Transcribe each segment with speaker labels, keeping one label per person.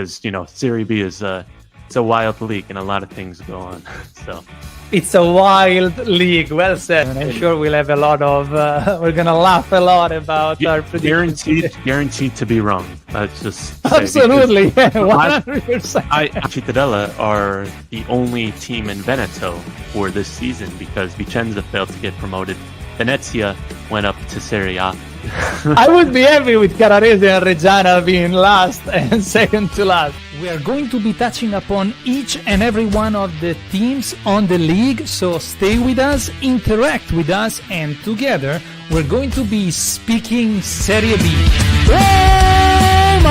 Speaker 1: because Serie B is it's a wild league and a lot of things go on. So
Speaker 2: it's a wild league. Well said. And I'm sure we'll have a lot of. We're gonna laugh a lot about our predictions.
Speaker 1: Guaranteed to be wrong. Let's just
Speaker 2: absolutely 100%.
Speaker 1: Cittadella are the only team in Veneto for this season because Vicenza failed to get promoted. Venezia went up to Serie A.
Speaker 2: I would be happy with Carrarese and Reggiana being last and second to last. We are going to be touching upon each and every one of the teams on the league, so stay with us, interact with us, and together we're going to be speaking Serie B. Roma!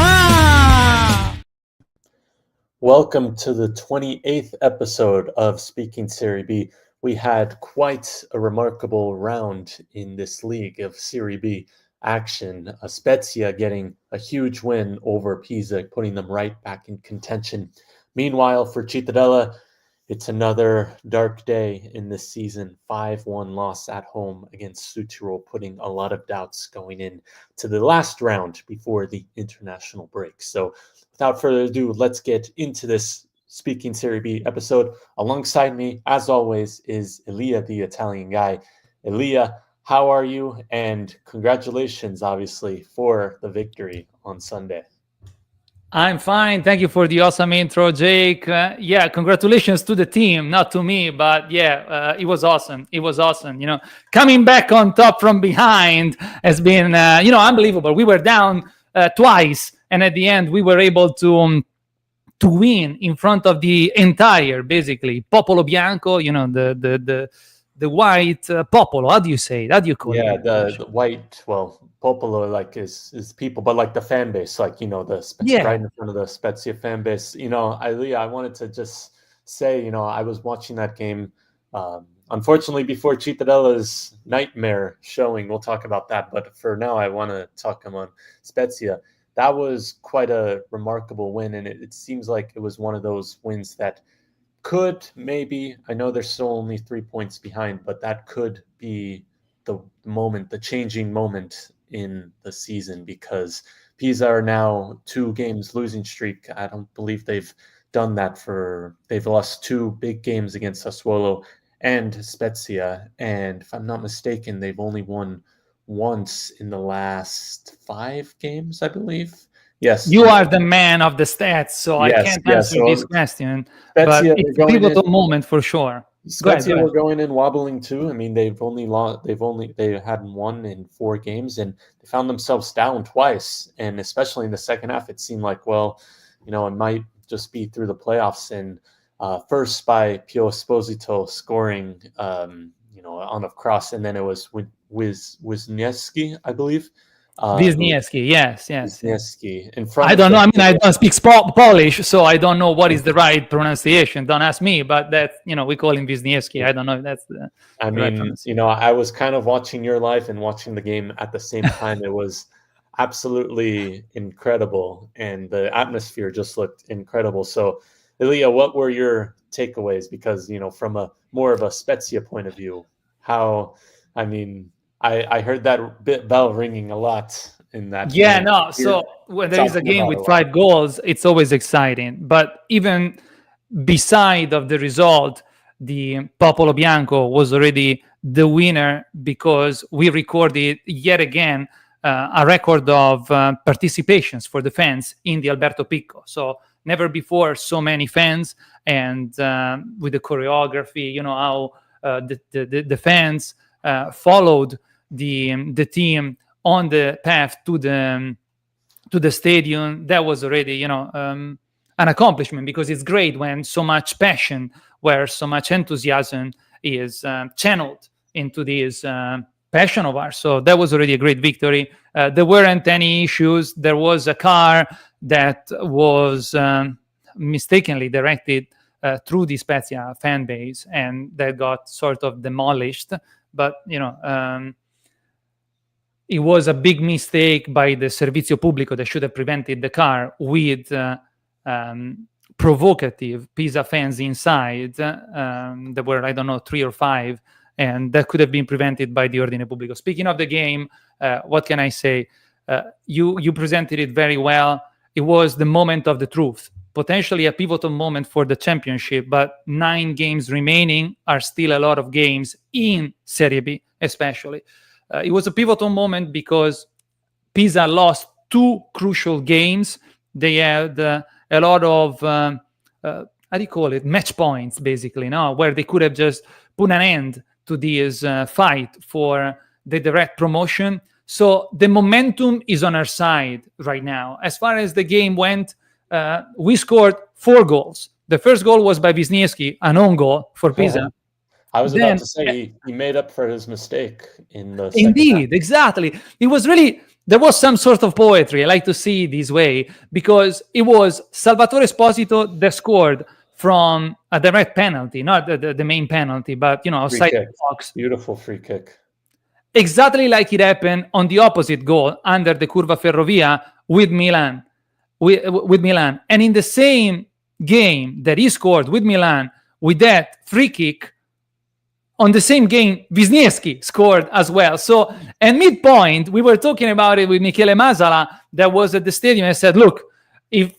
Speaker 1: Welcome to the 28th episode of Speaking Serie B. We had quite a remarkable round in this league of Serie B action. Spezia getting a huge win over Pisa, putting them right back in contention. Meanwhile, for Cittadella, it's another dark day in this season. 5-1 loss at home against Südtirol, putting a lot of doubts going in to the last round before the international break. So without further ado, let's get into this Speaking Serie B episode. Alongside me, as always, is Elia, the Italian guy. Elia, how are you? And congratulations, obviously, for the victory on Sunday.
Speaker 2: I'm fine. Thank you for the awesome intro, Jake. Congratulations to the team, not to me, but it was awesome. It was awesome. Coming back on top from behind has been, unbelievable. We were down twice, and at the end, we were able to win in front of the entire, basically, Popolo Bianco, the white Popolo. How do you say it? How do you call it?
Speaker 1: Yeah, the white, Popolo, is people, but the fan base, right in front of the Spezia fan base. I wanted to just say, I was watching that game, unfortunately, before Cittadella's nightmare showing. We'll talk about that, but for now, I want to talk on Spezia. That was quite a remarkable win, and it seems like it was one of those wins that could maybe, I know they're still only 3 points behind, but that could be the changing moment in the season, because Pisa are now 2 games losing streak. I don't believe they've done that they've lost 2 big games against Sassuolo and Spezia, and if I'm not mistaken, they've only won once in the last 5 games, I believe. Yes.
Speaker 2: You are the man of the stats, so I can't answer this question.
Speaker 1: Spezia,
Speaker 2: but it's a pivotal moment for sure.
Speaker 1: Spezia were going in wobbling too. I mean, they hadn't won in 4 games, and they found themselves down twice. And especially in the second half, it seemed like, it might just be through the playoffs. And first by Pio Esposito scoring, on a cross, and then it was Wisniewski, I believe.
Speaker 2: Wisniewski, yes.
Speaker 1: Wisniewski. In front.
Speaker 2: I don't know. I don't speak Polish, so I don't know what is the right pronunciation. Don't ask me, but that we call him Wisniewski. I don't know if that's the.
Speaker 1: I was kind of watching your live and watching the game at the same time. It was absolutely incredible, and the atmosphere just looked incredible. So, Elia, what were your takeaways? Because from a more of a Spezia point of view, I heard that bell ringing a lot in that.
Speaker 2: Yeah, no. So when there is a game with 5 goals, it's always exciting. But even beside of the result, the Popolo Bianco was already the winner, because we recorded yet again a record of participations for the fans in the Alberto Picco. So never before so many fans, and with the choreography, how the fans followed the team on the path to the stadium. That was already an accomplishment, because it's great when so much passion, where so much enthusiasm is channeled into this passion of ours. So that was already a great victory. There weren't any issues. There was a car that was mistakenly directed through the Spezia fan base, and that got sort of demolished. But it was a big mistake by the Servizio Pubblico that should have prevented the car with provocative Pisa fans inside. There were, 3 or 5, and that could have been prevented by the Ordine Pubblico. Speaking of the game, what can I say? You presented it very well. it was the moment of the truth, potentially a pivotal moment for the championship, but 9 games remaining are still a lot of games in Serie B, especially. It was a pivotal moment because Pisa lost 2 crucial games. They had a lot of, how do you call it, match points, basically, no? Where they could have just put an end to this fight for the direct promotion. So the momentum is on our side right now. As far as the game went, we scored 4 goals. The first goal was by Wisniewski, an own goal for Pisa.
Speaker 1: I was about to say he made up for his mistake in the second
Speaker 2: Indeed,
Speaker 1: half.
Speaker 2: exactly. It was really, there was some sort of poetry. I like to see it this way because it was Salvatore Esposito that scored from a direct penalty, not the main penalty, but outside the box.
Speaker 1: Beautiful free kick.
Speaker 2: Exactly like it happened on the opposite goal under the Curva Ferrovia with Milan. With Milan. And in the same game that he scored with Milan, with that free kick, on the same game, Wisniewski scored as well. So at midpoint, we were talking about it with Michele Masala that was at the stadium and said, look, if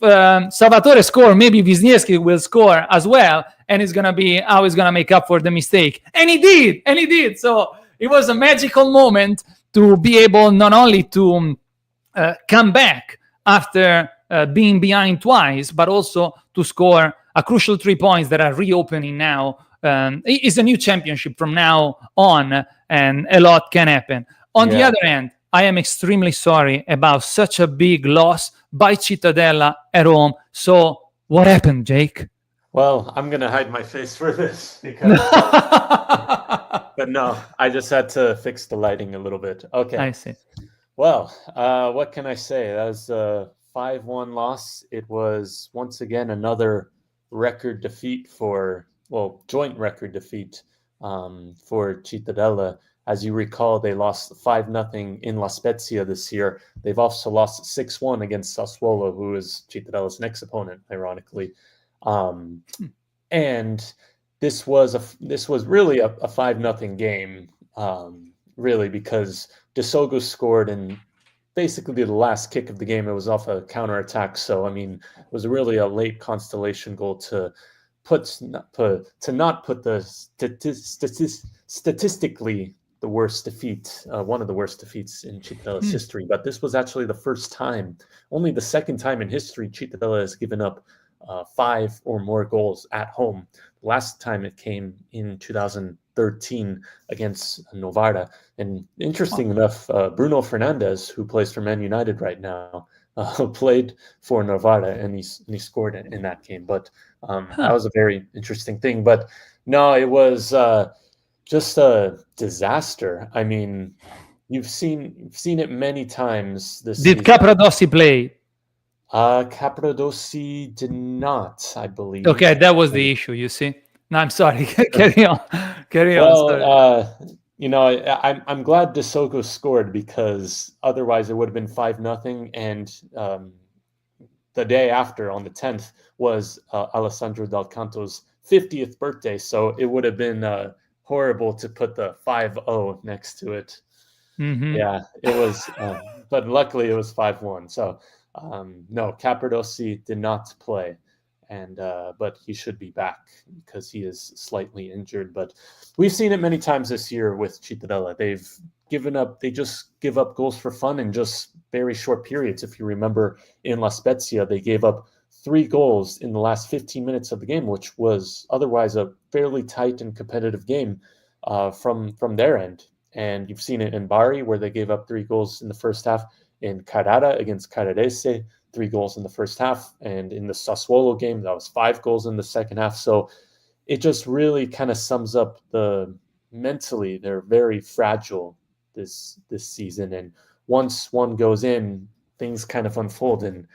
Speaker 2: Salvatore score, maybe Wisniewski will score as well, and it's going to be how he's going to make up for the mistake. And he did. So it was a magical moment to be able not only to come back after being behind twice, but also to score a crucial 3 points that are reopening now. It's a new championship from now on, and a lot can happen. On the other hand, I am extremely sorry about such a big loss by Cittadella at home. So what happened, Jake?
Speaker 1: Well, I'm going to hide my face for this because but no, I just had to fix the lighting a little bit. Okay.
Speaker 2: I see.
Speaker 1: Well, what can I say? That was a 5-1 loss. It was once again another record defeat joint record defeat for Cittadella. As you recall, they lost 5-0 in La Spezia this year. They've also lost 6-1 against Sassuolo, who is Cittadella's next opponent, ironically. And this was really a 5-0 game, really, because De Sogo scored in basically the last kick of the game. It was off a counterattack. So, I mean, it was really a late constellation goal to not put the statistically the worst defeat, one of the worst defeats in Cittadella's history. But this was actually the first time, only the second time in history, Cittadella has given up 5 or more goals at home. Last time it came in 2013 against Novara. And interesting enough, Bruno Fernandes, who plays for Man United right now, played for Novara, and he scored in that game. But that was a very interesting thing. But no, it was just a disaster. I mean, you've seen it many times this season.
Speaker 2: Did Capradossi play?
Speaker 1: Capradossi did not, I believe.
Speaker 2: Okay, that was the issue, you see. No, I'm sorry. Carry on.
Speaker 1: Well, I'm glad De Sogo scored, because otherwise it would have been 5-0. And the day after, on the 10th, was Alessandro Dal Canto's 50th birthday. So it would have been horrible to put the 5-0 next to it.
Speaker 2: Mm-hmm.
Speaker 1: Yeah, it was. But luckily it was 5-1. So no, Capradossi did not play. But he should be back because he is slightly injured. But we've seen it many times this year with Cittadella. They just give up goals for fun in just very short periods. If you remember, in La Spezia, they gave up 3 goals in the last 15 minutes of the game, which was otherwise a fairly tight and competitive game from their end. And you've seen it in Bari, where they gave up 3 goals in the first half. In Carrara against Carrarese, 3 goals in the first half. And in the Sassuolo game, that was 5 goals in the second half. So it just really kind of sums up mentally, they're very fragile this season. And once one goes in, things kind of unfold. And,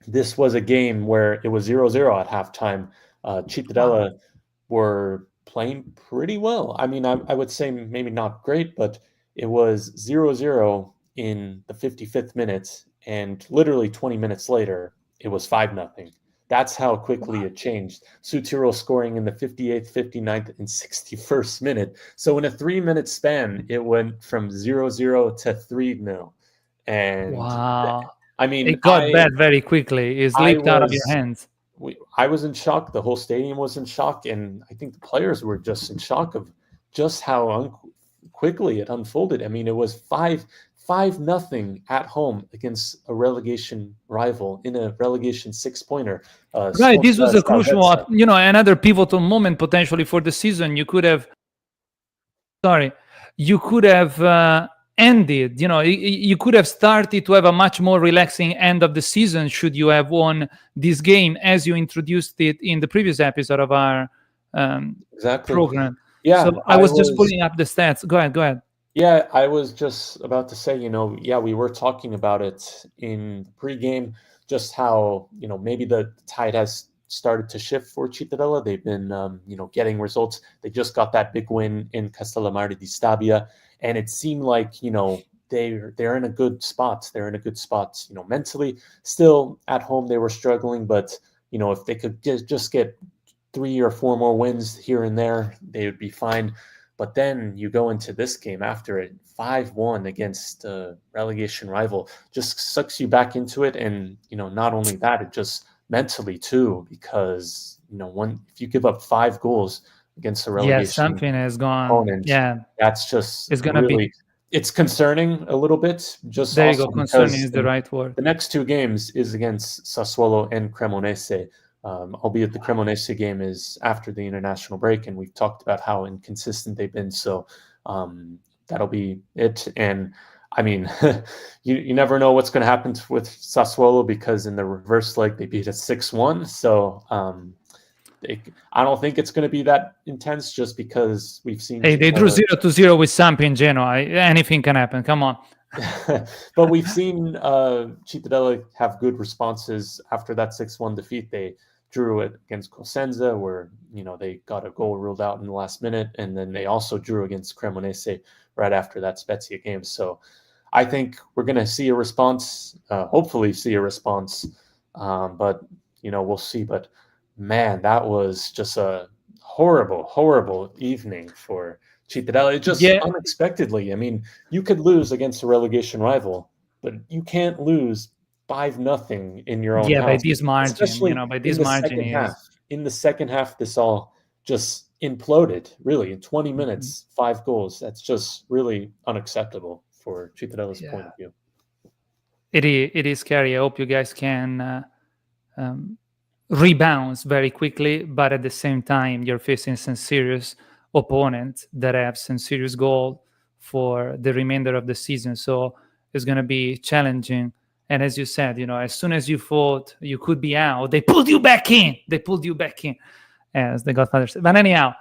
Speaker 1: this was a game where it was 0-0 at halftime. Cittadella were playing pretty well. I mean, I would say maybe not great, but it was 0-0 in the 55th minute, and literally 20 minutes later, it was 5-0. That's how quickly it changed. Sutiro scoring in the 58th, 59th, and 61st minute. So in a 3-minute span, it went from 0-0 to 3-0. And
Speaker 2: wow.
Speaker 1: I mean,
Speaker 2: it got bad very quickly. It slipped out of your hands.
Speaker 1: I was in shock. The whole stadium was in shock, and I think the players were just in shock of just how quickly it unfolded. I mean, it was 5-0 at home against a relegation rival in a relegation 6-pointer.
Speaker 2: Right, this was a crucial, another pivotal moment potentially for the season. You could have ended, you could have started to have a much more relaxing end of the season should you have won this game, as you introduced it in the previous episode of our program.
Speaker 1: Yeah,
Speaker 2: so I was just pulling up the stats. Go ahead.
Speaker 1: Yeah, I was just about to say, we were talking about it in the pregame, just how, maybe the tide has started to shift for Cittadella. They've been, getting results. They just got that big win in Castellammare di Stabia, and it seemed like, they're in a good spot. They're in a good spot, mentally. Still at home, they were struggling, but, if they could just get 3 or 4 more wins here and there, they would be fine. But then you go into this game after it, 5-1 against a relegation rival, just sucks you back into it. And, not only that, it just mentally too, because, if you give up 5 goals against a relegation
Speaker 2: something has gone.
Speaker 1: Opponent, that's just it's concerning a little bit. Just
Speaker 2: there you go. Concerning is the right word.
Speaker 1: The next 2 games is against Sassuolo and Cremonese. Albeit the Cremonese game is after the international break, and we've talked about how inconsistent they've been. So that'll be it. And I mean, you never know what's going to happen with Sassuolo, because in the reverse leg they beat us 6-1. So I don't think it's going to be that intense, just because we've seen.
Speaker 2: Hey, they drew 0-0 with Sampdoria Genoa. Anything can happen. Come on.
Speaker 1: But we've seen Cittadella have good responses after that 6-1 defeat. They drew it against Cosenza, where they got a goal ruled out in the last minute, and then they also drew against Cremonese right after that Spezia game. So I think we're going to see a response, hopefully see a response, but we'll see. But man, that was just a horrible evening for Cittadella. It just unexpectedly. I mean, you could lose against a relegation rival, but you can't lose 5-0 in your own house.
Speaker 2: By this margin,
Speaker 1: especially
Speaker 2: by this margin.
Speaker 1: In the second half, this all just imploded. Really, in 20 minutes, 5 goals. That's just really unacceptable for Cittadella's point of view.
Speaker 2: It is scary. I hope you guys can rebound very quickly, but at the same time, you're facing some serious opponents that have some serious goal for the remainder of the season. So it's going to be challenging. And as you said, as soon as you thought you could be out, they pulled you back in. As the Godfather said. But anyhow,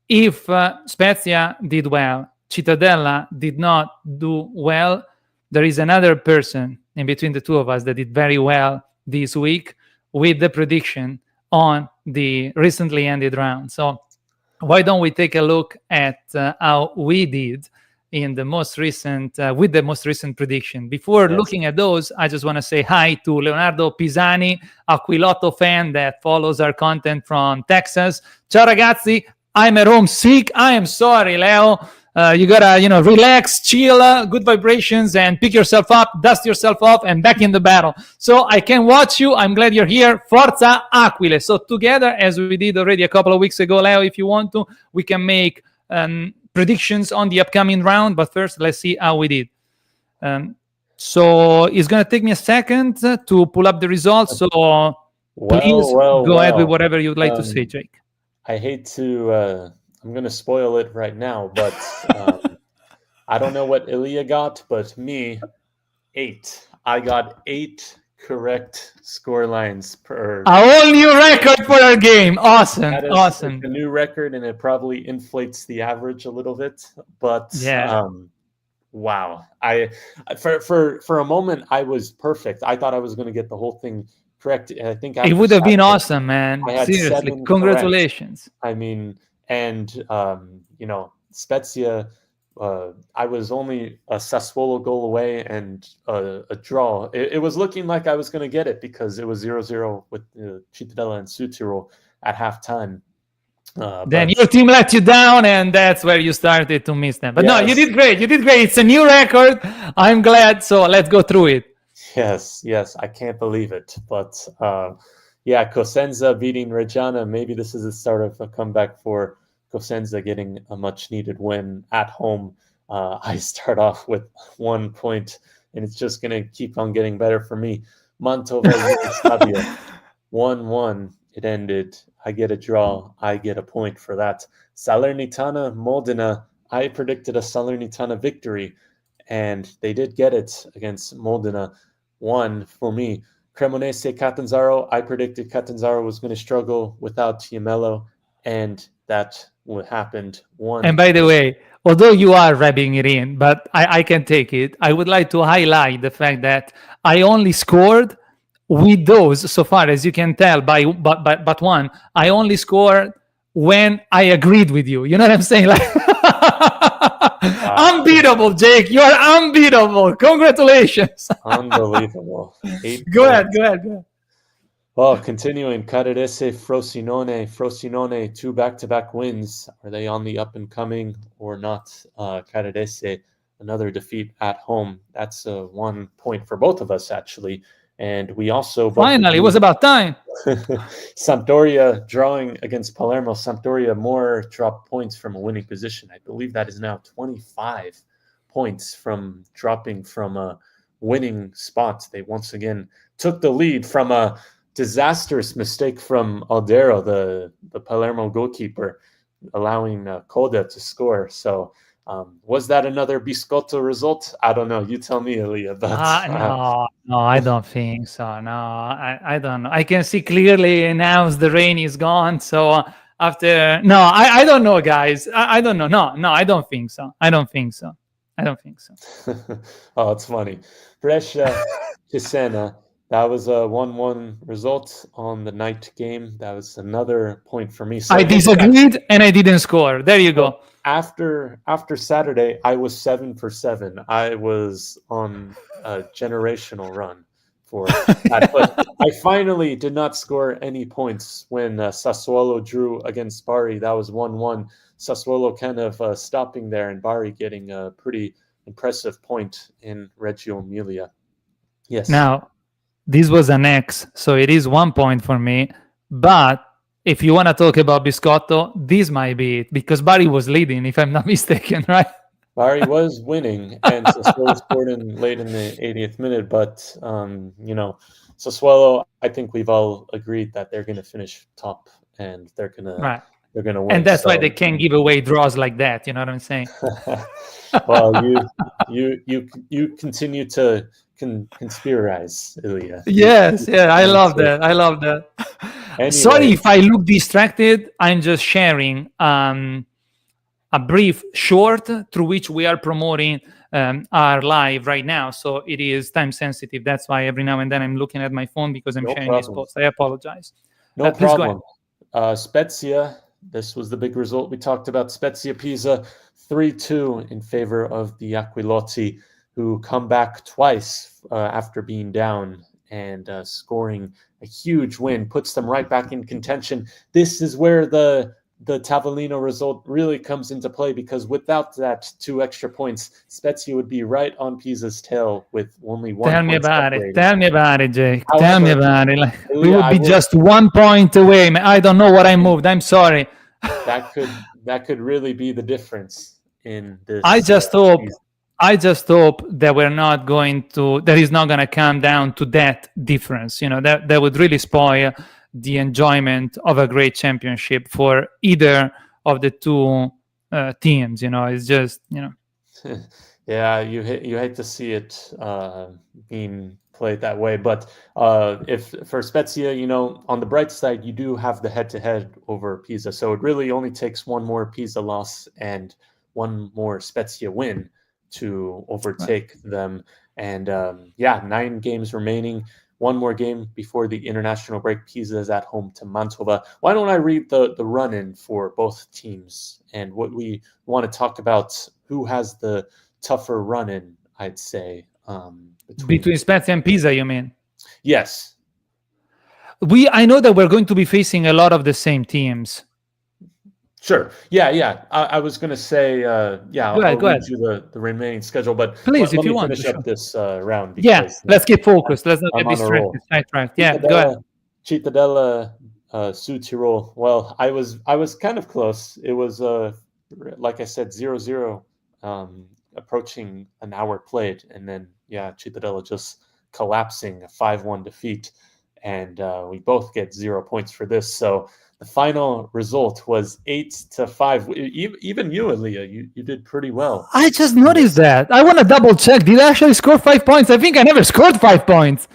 Speaker 2: if Spezia did well, Cittadella did not do well, there is another person in between the two of us that did very well this week with the prediction on the recently ended round. So why don't we take a look at how we did in the most recent with the most recent prediction. Before looking at those, I just want to say hi to Leonardo Pisani, Aquilotto fan that follows our content from Texas. Ciao ragazzi, I'm at home sick. I am sorry, Leo. You gotta, relax, chill, good vibrations, and pick yourself up, dust yourself off, and back in the battle. So I can watch you. I'm glad you're here. Forza Aquile. So together, as we did already a couple of weeks ago, Leo, if you want to, we can make predictions on the upcoming round. But first, let's see how we did. So it's gonna take me a second to pull up the results. So please go ahead with whatever you'd like to say, Jake.
Speaker 1: I hate to. I'm going to spoil it right now, but I don't know what Ilya got, but me, 8. I got 8 correct score lines per.
Speaker 2: A whole new record for our game. Awesome. Awesome.
Speaker 1: A new record, and it probably inflates the average a little bit, but wow. For a moment, I was perfect. I thought I was going to get the whole thing correct. I think
Speaker 2: it would have been awesome, man. Seriously, congratulations.
Speaker 1: Correct. I mean, and Spezia, I was only a Sassuolo goal away and a draw. It was looking like I was going to get it because it was 0-0 with Cittadella and Südtirol at halftime.
Speaker 2: Then your team let you down, and that's where you started to miss them. But no, you did great. It's a new record. I'm glad. So let's go through it.
Speaker 1: Yes, I can't believe it. But yeah, Cosenza beating Reggiana. Maybe this is the start of a comeback for Cosenza getting a much needed win at home. I start off with 1 point, and it's just going to keep on getting better for me. Mantova Yugoslavia 1-1. It ended. I get a draw. I get a point for that. Salernitana Modena. I predicted a Salernitana victory, and they did get it against Modena. 1 for me. Cremonese Catanzaro. I predicted Catanzaro was going to struggle without Tiamello, and that what happened. 1.
Speaker 2: And by the way, although you are rubbing it in, but I can take it, I would like to highlight the fact that I only scored with those so far, as you can tell, but one, I only scored when I agreed with you. You know what I'm saying? Like, unbeatable, Jake. You are unbeatable. Congratulations.
Speaker 1: Unbelievable.
Speaker 2: Go ahead.
Speaker 1: Well, continuing, Caradese, Frosinone, 2 back-to-back wins. Are they on the up and coming or not? Caradese, another defeat at home. That's 1 point for both of us, actually. And we also
Speaker 2: finally, it was about time.
Speaker 1: Sampdoria drawing against Palermo. Sampdoria more drop points from a winning position. I believe that is now 25 points from dropping from a winning spot. They once again took the lead from a disastrous mistake from Aldero, the Palermo goalkeeper, allowing Coda to score. So was that another Biscotto result? I don't know. You tell me, Elia. But
Speaker 2: no, I don't think so. No, I don't know. I can see clearly now the rain is gone. So after I don't know, guys. I don't know. No, I don't think so.
Speaker 1: Oh, it's funny. Brescia, Cesena. That was a 1-1 result on the night game. That was another point for me. So
Speaker 2: I disagreed and I didn't score. There you go.
Speaker 1: After Saturday, I was 7 for 7. I was on a generational run for that. But I finally did not score any points when Sassuolo drew against Bari. That was 1-1. Sassuolo kind of stopping there, and Bari getting a pretty impressive point in Reggio Emilia. Yes.
Speaker 2: Now, this was an X, so it is 1 point for me. But if you want to talk about Biscotto, this might be it, because Bari was leading, if I'm not mistaken, right?
Speaker 1: Bari was winning, and Sassuolo scored late in the 80th minute. But, Sassuolo, I think we've all agreed that they're going to finish top, and they're going to win.
Speaker 2: And that's why they can't give away draws like that. You know what I'm saying?
Speaker 1: Well, you continue to conspirize, Ilya.
Speaker 2: Yes, I love that. Anyway. Sorry if I look distracted. I'm just sharing a brief short through which we are promoting our live right now. So it is time sensitive. That's why every now and then I'm looking at my phone because I'm sharing this post. I apologize.
Speaker 1: No problem. Spezia, this was the big result we talked about. Spezia Pisa 3-2 in favor of the Aquilotti, who come back twice after being down and scoring a huge win, puts them right back in contention. This is where the Tavellino result really comes into play, because without that 2 extra points, Spezia would be right on Pisa's tail with only 1 point.
Speaker 2: Tell me about it, Jake. Tell me about it. Like, we would be just 1 point away. I don't know what I moved. I'm sorry.
Speaker 1: That could really be the difference in this.
Speaker 2: I just hope that that is not going to come down to that difference. That would really spoil the enjoyment of a great championship for either of the two teams. It's just,
Speaker 1: Yeah, you hate to see it being played that way. But if for Spezia, on the bright side, you do have the head-to-head over Pisa. So it really only takes one more Pisa loss and one more Spezia win to overtake them. And 9 games remaining. One more game before the international break. Pisa is at home to Mantova. Why don't I read the run-in for both teams and what we want to talk about? Who has the tougher run-in, I'd say.
Speaker 2: Between Spezia and Pisa, you mean?
Speaker 1: Yes.
Speaker 2: I know that we're going to be facing a lot of the same teams.
Speaker 1: Sure. Yeah. I was going to say, I'll
Speaker 2: Go
Speaker 1: read
Speaker 2: ahead.
Speaker 1: you the remaining schedule, but
Speaker 2: Please,
Speaker 1: let
Speaker 2: if you
Speaker 1: me
Speaker 2: want to,
Speaker 1: finish up
Speaker 2: sure.
Speaker 1: this round
Speaker 2: Yeah,
Speaker 1: because
Speaker 2: let's keep
Speaker 1: I'm,
Speaker 2: focused. Let's not get
Speaker 1: I'm on a
Speaker 2: distracted.
Speaker 1: roll.
Speaker 2: Sidetracked. Yeah, go ahead.
Speaker 1: Cittadella, Cittadella, Su Tirol. Well, I was kind of close. It was like I said, 0-0, approaching an hour played, and then Cittadella just collapsing, a 5-1 defeat, and we both get 0 points for this. So the final result was 8-5. Even you, Aaliyah, you did pretty well.
Speaker 2: I just noticed that. I want to double check. Did I actually score 5 points? I think I never scored 5 points.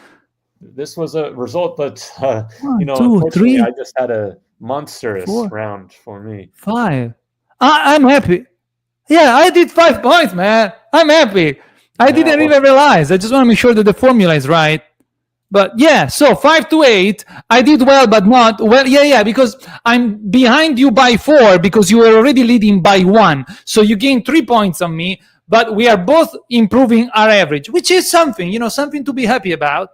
Speaker 1: This was a result, but
Speaker 2: 1, 2,
Speaker 1: unfortunately,
Speaker 2: 3,
Speaker 1: I just had a monstrous
Speaker 2: 4,
Speaker 1: round for me.
Speaker 2: 5. I'm happy. Yeah, I did 5 points, man. I'm happy. I
Speaker 1: Yeah,
Speaker 2: didn't
Speaker 1: well,
Speaker 2: even realize. I just want to make sure that the formula is right. But yeah, so 5-8. I did well, but not well. Yeah, because I'm behind you by 4 because you were already leading by 1. So you gained 3 points on me, but we are both improving our average, which is something, something to be happy about.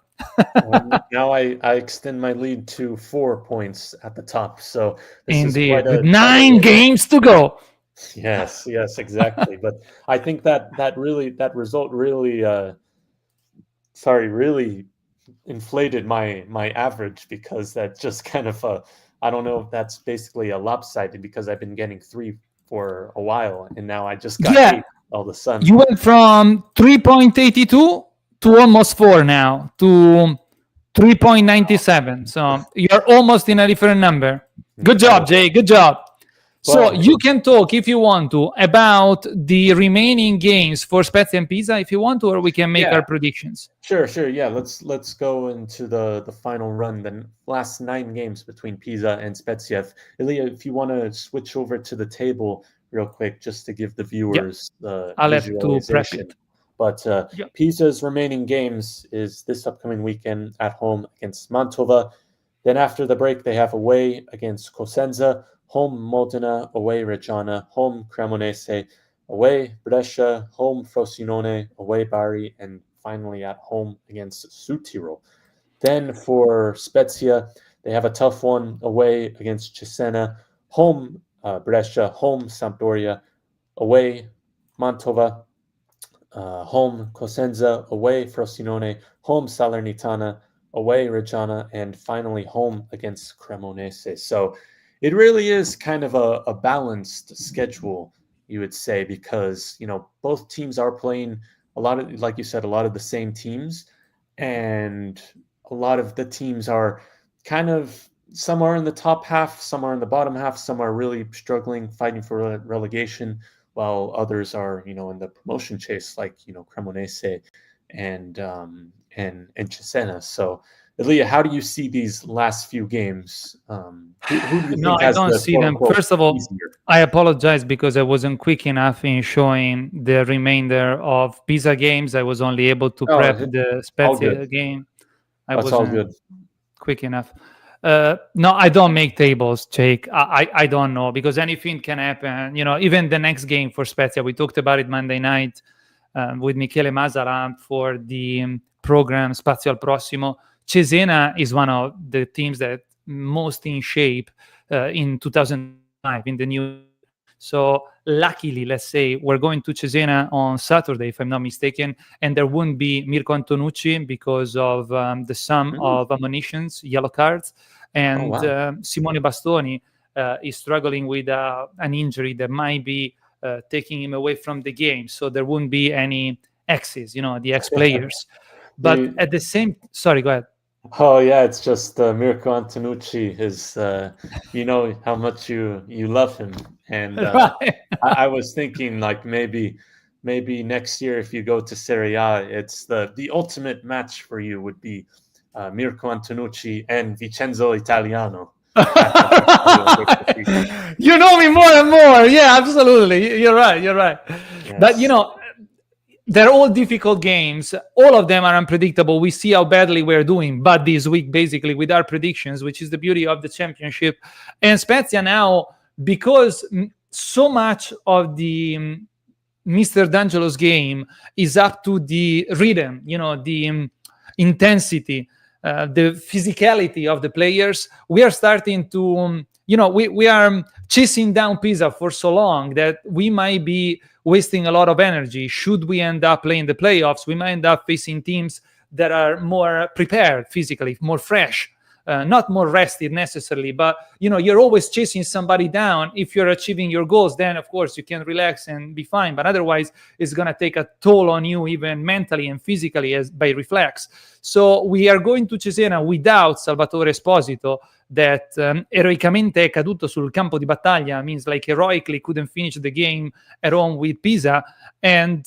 Speaker 1: now I extend my lead to 4 points at the top. So this is
Speaker 2: Indeed, with
Speaker 1: quite a
Speaker 2: 9
Speaker 1: roll.
Speaker 2: games to go.
Speaker 1: Yes, exactly. But I think that result really really inflated my average, because that just kind of I don't know if that's basically a lopsided, because I've been getting 3 for a while, and now I just got
Speaker 2: Yeah,
Speaker 1: 8 all of a sudden.
Speaker 2: you went from 3.82 to almost 4 now to 3.97. So you're almost in a different number. Good job, Jay. Good job. So
Speaker 1: Well,
Speaker 2: you can talk, if you want to, about the remaining games for Spezia and Pisa if you want to, or we can make our predictions.
Speaker 1: Sure. Yeah, let's go into the final run, the last 9 games between Pisa and Spezia. Ilya, if you want to switch over to the table real quick, just to give the viewers the
Speaker 2: I'll have to prep
Speaker 1: visualization.
Speaker 2: it.
Speaker 1: But Pisa's remaining games is this upcoming weekend at home against Mantova. Then after the break, they have away against Cosenza, home Modena, away Reggiana, home Cremonese, away Brescia, home Frosinone, away Bari, and finally at home against Südtirol. Then for Spezia, they have a tough one away against Cesena, home Brescia, home Sampdoria, away Mantova, home Cosenza, away Frosinone, home Salernitana, away Reggiana, and finally home against Cremonese. So it really is kind of a balanced schedule, you would say, because both teams are playing a lot of, like you said, a lot of the same teams, and a lot of the teams are kind of, some are in the top half, some are in the bottom half, some are really struggling, fighting for relegation, while others are, in the promotion chase, like Cremonese and Cesena. So, Elia, how do you see these last few games? Who do you
Speaker 2: No,
Speaker 1: think
Speaker 2: I
Speaker 1: has
Speaker 2: don't
Speaker 1: the
Speaker 2: see
Speaker 1: quote
Speaker 2: them.
Speaker 1: unquote
Speaker 2: First of all,
Speaker 1: easier?
Speaker 2: I apologize because I wasn't quick enough in showing the remainder of Pisa games. I was only able to prep the
Speaker 1: all good.
Speaker 2: Spezia game. I
Speaker 1: That's all
Speaker 2: wasn't
Speaker 1: good.
Speaker 2: quick enough. No, I don't make tables, Jake. I don't know, because anything can happen. Even the next game for Spezia, we talked about it Monday night with Michele Masara for the program Spazio al Prossimo. Cesena is one of the teams that most in shape in 2005 in the new. So luckily, let's say we're going to Cesena on Saturday, if I'm not mistaken, and there won't be Mirko Antonucci because of the sum of admonitions, yellow cards, and Simone Bastoni is struggling with an injury that might be taking him away from the game. So there won't be any X's, the ex-players. But at the same, sorry, go ahead.
Speaker 1: Oh yeah, it's just Mirko Antonucci is you know how much you love him, and I was thinking like maybe next year if you go to Serie A, it's the ultimate match for you would be Mirko Antonucci and Vincenzo Italiano.
Speaker 2: You know me more and more. Yeah, absolutely. You're right. Yes. But they're all difficult games. All of them are unpredictable. We see how badly we're doing, but this week, basically, with our predictions, which is the beauty of the championship. And Spezia now, because so much of the Mr. D'Angelo's game is up to the rhythm, the intensity, the physicality of the players, we are starting to we are chasing down Pisa for so long that we might be wasting a lot of energy. Should we end up playing the playoffs, we might end up facing teams that are more prepared physically, more fresh, not more rested necessarily, but you're always chasing somebody down. If you're achieving your goals, then of course you can relax and be fine, but otherwise it's going to take a toll on you, even mentally and physically, as by reflex. So we are going to Cesena without Salvatore Esposito, that eroicamente è caduto sul campo di battaglia, means like heroically couldn't finish the game at home with Pisa, and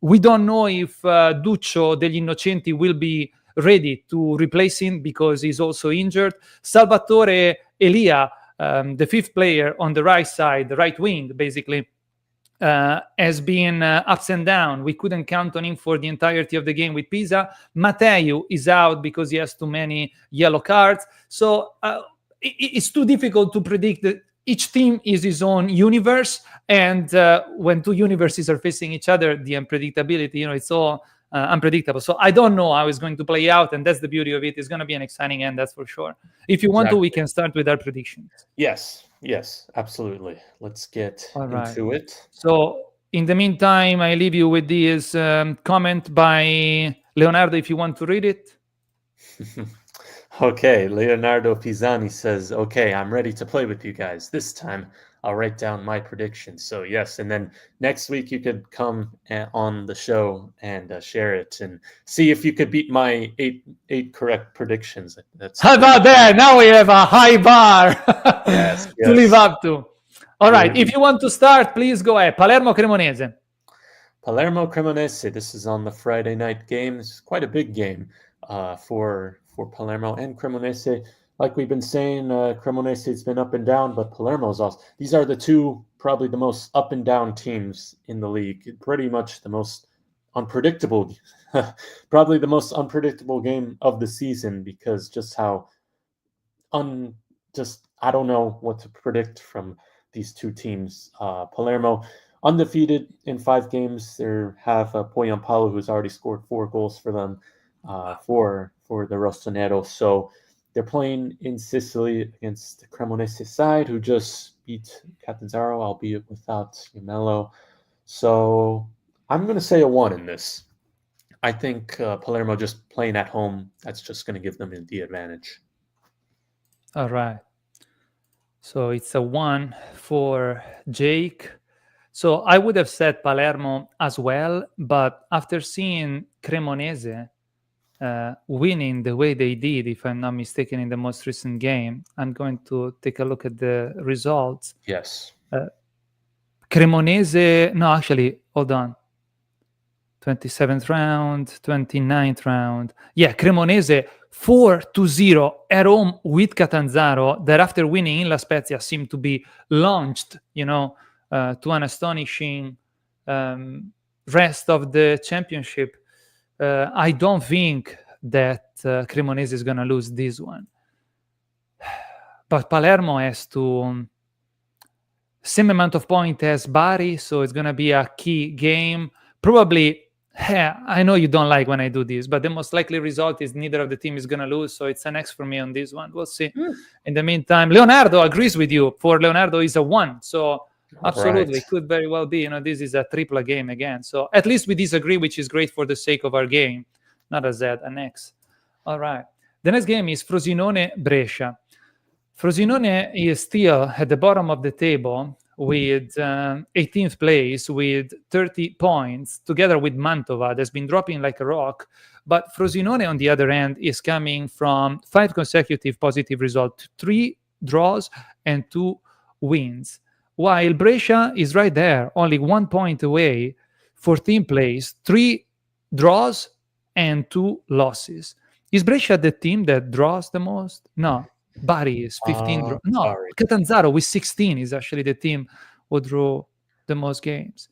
Speaker 2: we don't know if Duccio degli Innocenti will be ready to replace him because he's also injured. Salvatore Elia, the fifth player on the right side, the right wing, basically, has been ups and down. We couldn't count on him for the entirety of the game with Pisa. Matteo is out because he has too many yellow cards. So it's too difficult to predict. Each team is his own universe, and when two universes are facing each other, the unpredictability, it's all unpredictable. So I don't know how it's going to play out, and that's the beauty of it. It's going to be an exciting end, that's for sure. If you want to, we can start with our predictions.
Speaker 1: Yes, absolutely. Let's get into it.
Speaker 2: So in the meantime, I leave you with this comment by Leonardo, if you want to read it.
Speaker 1: Okay, Leonardo Pisani says, okay, I'm ready to play with you guys. This time I'll write down my predictions. So yes, and then next week you could come on the show and share it and see if you could beat my eight correct predictions.
Speaker 2: How about that? Now we have a high bar to live up to. All right, if you want to start, please go ahead. Palermo Cremonese.
Speaker 1: Palermo Cremonese. This is on the Friday night game. This is quite a big game for Palermo and Cremonese. Like we've been saying, Cremonese has been up and down, but Palermo's also. These are the two probably the most up and down teams in the league. Pretty much the most unpredictable, probably the most unpredictable game of the season, because just how I don't know what to predict from these two teams. Palermo undefeated in 5 games. They have Poyampalo, who's already scored 4 goals for them. For the Rossonero. So they're playing in Sicily against the Cremonese side, who just beat Catanzaro, albeit without Yamello. So I'm going to say a 1 in this. I think Palermo just playing at home, that's just going to give them the advantage.
Speaker 2: All right. So it's a 1 for Jake. So I would have said Palermo as well, but after seeing Cremonese winning the way they did, if I'm not mistaken, in the most recent game, I'm going to take a look at the results.
Speaker 1: Yes.
Speaker 2: Cremonese, no, actually, hold on. 27th round, 29th round. Yeah, Cremonese 4-0 at home with Catanzaro, that after winning in La Spezia seemed to be launched, to an astonishing rest of the championship. I don't think that Cremonese is going to lose this one. But Palermo has to same amount of points as Bari, so it's going to be a key game. Probably, I know you don't like when I do this, but the most likely result is neither of the team is going to lose, so it's an X for me on this one. We'll see. In the meantime, Leonardo agrees with you. For Leonardo, is a 1, so absolutely, could very well be. This is a triple game again. So at least we disagree, which is great for the sake of our game. Not a Z, an X. All right. The next game is Frosinone-Brescia. Frosinone is still at the bottom of the table with 18th place with 30 points, together with Mantova that's been dropping like a rock. But Frosinone, on the other hand, is coming from 5 consecutive positive results, 3 draws and 2 wins. While Brescia is right there, only 1 point away, 14th place, 3 draws and 2 losses. Is Brescia the team that draws the most? No. Bari is 15. Catanzaro with 16 is actually the team who drew the most games.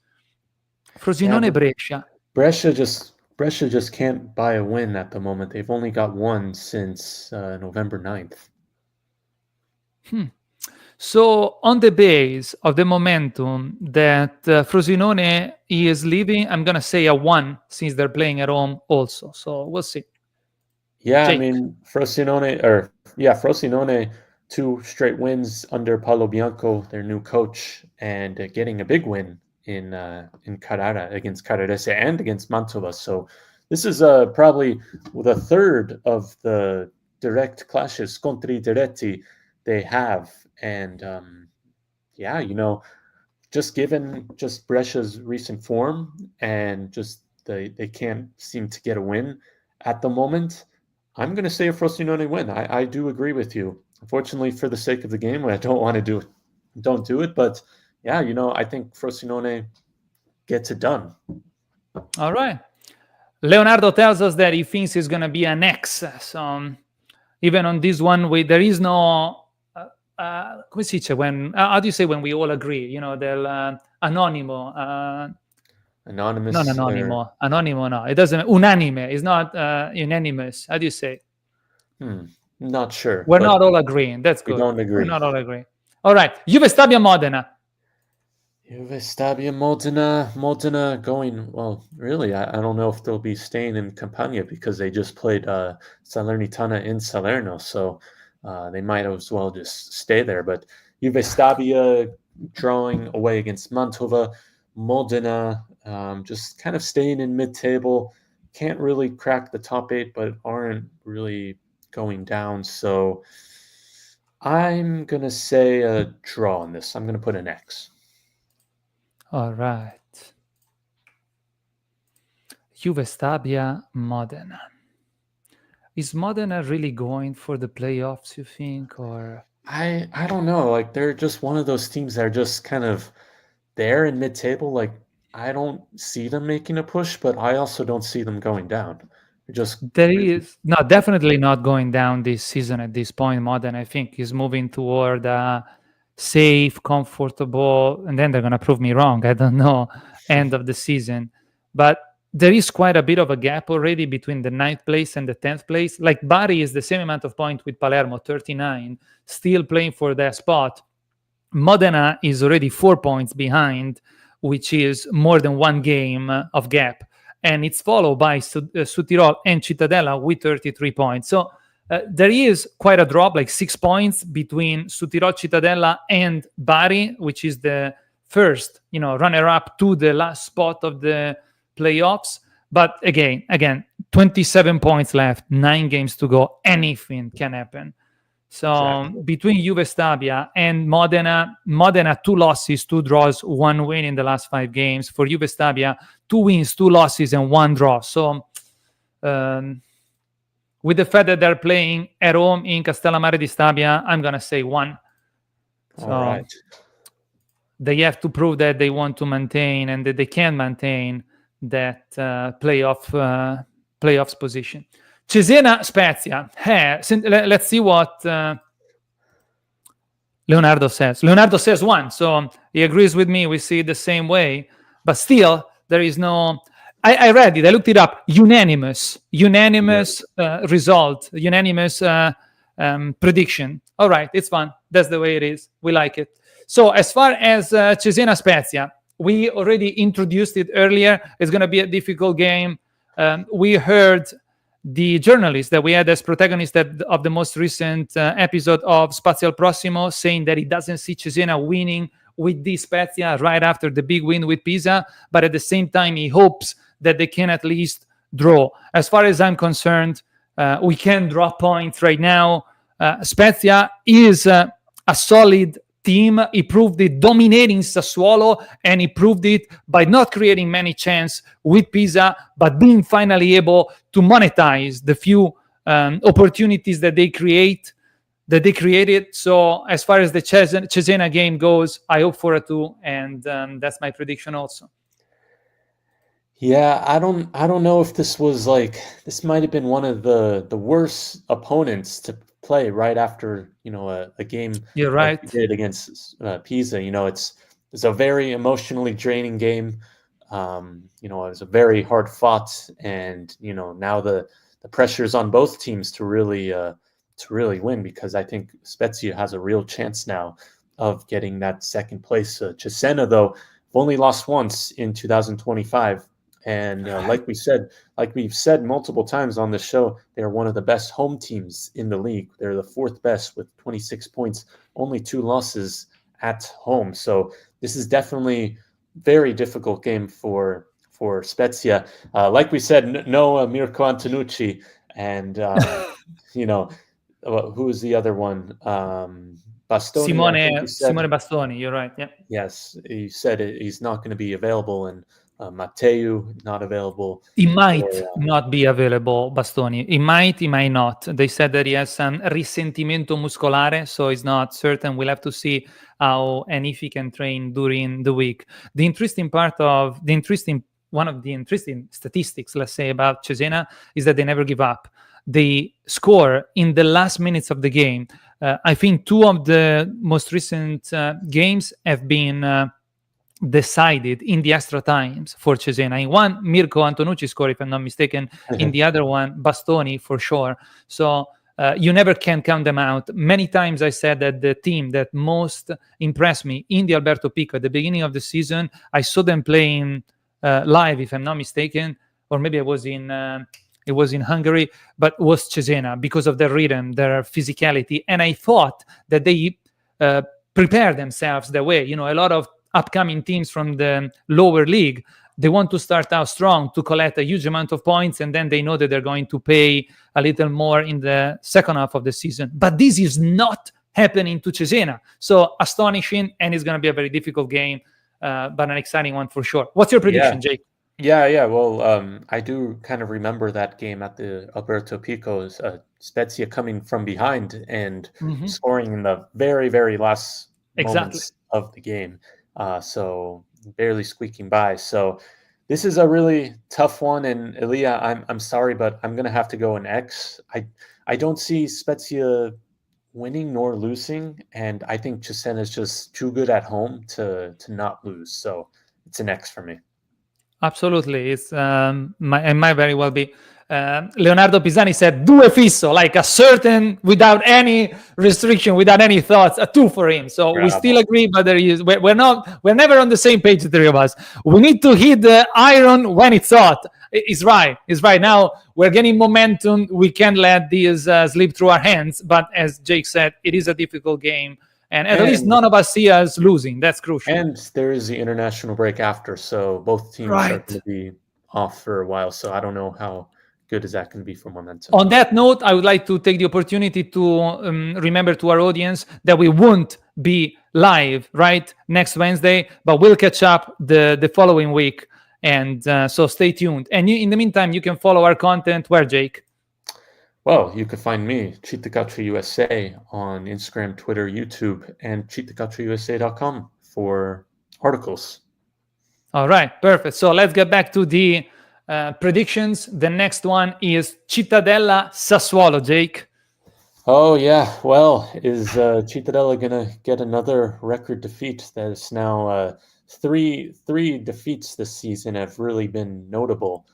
Speaker 2: Frosinone, Brescia.
Speaker 1: Brescia just can't buy a win at the moment. They've only got 1 since November 9th.
Speaker 2: So on the base of the momentum that Frosinone is leaving, I'm going to say a 1 since they're playing at home also. So we'll see.
Speaker 1: Yeah, Jake. I mean, Frosinone, 2 straight wins under Paolo Bianco, their new coach, and getting a big win in Carrara against Carrarese and against Mantova. So this is probably the third of the direct clashes, scontri diretti, they have. And yeah, just given just Brescia's recent form and just they can't seem to get a win at the moment, I'm going to say a Frosinone win. I do agree with you. Unfortunately, for the sake of the game, I don't want to do it. Don't do it. But yeah, I think Frosinone gets it done.
Speaker 2: All right. Leonardo tells us that he thinks he's going to be an X. So even on this one, there is no. Come si dice when? How do you say when we all agree? Del anonimo.
Speaker 1: Anonymous.
Speaker 2: Not anonimo. Anonimo, no. It doesn't. Unanime. It's not unanimous. How do you say?
Speaker 1: Not sure.
Speaker 2: We're not all agreeing. That's good.
Speaker 1: We don't agree.
Speaker 2: We're not all agreeing. All right. Juve Stabia Modena.
Speaker 1: Juve Stabia Modena going, well, really, I don't know if they'll be staying in Campania because they just played Salernitana in Salerno, so they might as well just stay there. But Juve Stabia drawing away against Mantova, Modena just kind of staying in mid-table, can't really crack the top 8, but aren't really going down. So I'm going to say a draw on this. I'm going to put an X.
Speaker 2: All right. Juve Stabia Modena. Is Modena really going for the playoffs, you think? Or
Speaker 1: I don't know. Like, they're just one of those teams that are just kind of there in mid-table. Like, I don't see them making a push, but I also don't see them going down.
Speaker 2: Definitely not going down this season at this point. Modena, I think, is moving toward safe, comfortable, and then they're going to prove me wrong. I don't know, end of the season. But there is quite a bit of a gap already between the 9th place and the 10th place. Like Bari is the same amount of points with Palermo, 39, still playing for their spot. Modena is already 4 points behind, which is more than one game of gap. And it's followed by Südtirol and Cittadella with 33 points. So there is quite a drop, like 6 points between Südtirol, Cittadella, and Bari, which is the first, runner-up to the last spot of the playoffs. But again, 27 points left, 9 games to go. Anything can happen. So exactly. Between Juve Stabia and Modena, 2 losses, 2 draws, 1 win in the last 5 games. For Juve Stabia, 2 wins, 2 losses, and 1 draw. So with the fact that they're playing at home in Castellammare di Stabia, I'm going to say 1. So
Speaker 1: all right.
Speaker 2: They have to prove that they want to maintain and that they can maintain that playoffs position. Cesena Spezia. Let's see what Leonardo says. Leonardo says 1, so he agrees with me. We see it the same way, but still there is no. I read it. I looked it up. Unanimous result. Unanimous prediction. All right, it's fun. That's the way it is. We like it. So as far as Cesena Spezia, we already introduced it earlier. It's going to be a difficult game. We heard the journalist that we had as protagonist of the most recent episode of Spazio al Prossimo saying that he doesn't see Cesena winning with this Spezia right after the big win with Pisa, but at the same time he hopes that they can at least draw. As far as I'm concerned, we can draw points right now. Spezia is a solid team. He proved it dominating Sassuolo, and he proved it by not creating many chances with Pisa, but being finally able to monetize the few opportunities that they created. So as far as the Cesena game goes, I hope for a 2, and that's my prediction also.
Speaker 1: Yeah, I don't know if this might have been one of the worst opponents to play right after a game.
Speaker 2: You're right.
Speaker 1: Like we did against Pisa. It's a very emotionally draining game. It was a very hard fought, and now the pressure's on both teams to really win, because I think Spezia has a real chance now of getting that second place. Cesena, though, have only lost once in 2025, And like we've said multiple times on the show, they're one of the best home teams in the league. They're the fourth best with 26 points, only 2 losses at home. So this is definitely very difficult game for Spezia. Like we said, no Mirko Antonucci, and you know, who is the other one? Bastoni, I think you said.
Speaker 2: Simone Bastoni, you're right. Yeah.
Speaker 1: Yes, you said he's not going to be available, and Matteo not available.
Speaker 2: He might not be available, Bastoni. He might not. They said that he has some risentimento muscolare, so it's not certain. We'll have to see how and if he can train during the week. One of the interesting statistics, let's say, about Cesena is that they never give up. They score in the last minutes of the game. I think 2 of the most recent games have been decided in the extra times for Cesena. In one, Mirko Antonucci scored, if I'm not mistaken. In the other one, Bastoni for sure. So you never can count them out. Many times I said that the team that most impressed me in the Alberto Pico at the beginning of the season, I saw them playing live, if I'm not mistaken, or maybe it was in Hungary, but was Cesena because of their rhythm, their physicality. And I thought that they prepare themselves that way. A lot of upcoming teams from the lower league, they want to start out strong to collect a huge amount of points, and then they know that they're going to pay a little more in the second half of the season. But this is not happening to Cesena. So astonishing, and it's going to be a very difficult game, but an exciting one for sure. What's your prediction, Jake?
Speaker 1: Yeah. Well, I do kind of remember that game at the Alberto Pico's, Spezia coming from behind and scoring in the very, very last moments of the game. So barely squeaking by. So this is a really tough one. And Elia, I'm sorry, but I'm gonna have to go an X. I don't see Spezia winning nor losing, and I think Cesena is just too good at home to not lose. So it's an X for me.
Speaker 2: Absolutely, it might very well be. Leonardo Pisani said due fisso, like a certain, without any restriction, without any thoughts, a 2 for him. So we still agree, but we're never on the same page, the 3 of us. We need to hit the iron when it's hot. It's right. Now we're getting momentum. We can't let these slip through our hands. But as Jake said, it is a difficult game. And at least none of us see us losing. That's crucial.
Speaker 1: And there is the international break after, so both teams are going to be off for a while. So I don't know how good is that going to be for momentum.
Speaker 2: On that note, I would like to take the opportunity to remember to our audience that we won't be live next Wednesday, but we'll catch up the following week. And so stay tuned. And in the meantime, you can follow our content where, Jake?
Speaker 1: Well, you can find me, Cheetah USA, on Instagram, Twitter, YouTube, and cheetahcultureusa.com for articles.
Speaker 2: All right, perfect. So let's get back to the predictions. The next one is Cittadella Sassuolo, Jake.
Speaker 1: Oh, yeah. Well, is Cittadella going to get another record defeat? There's now three defeats this season have really been notable.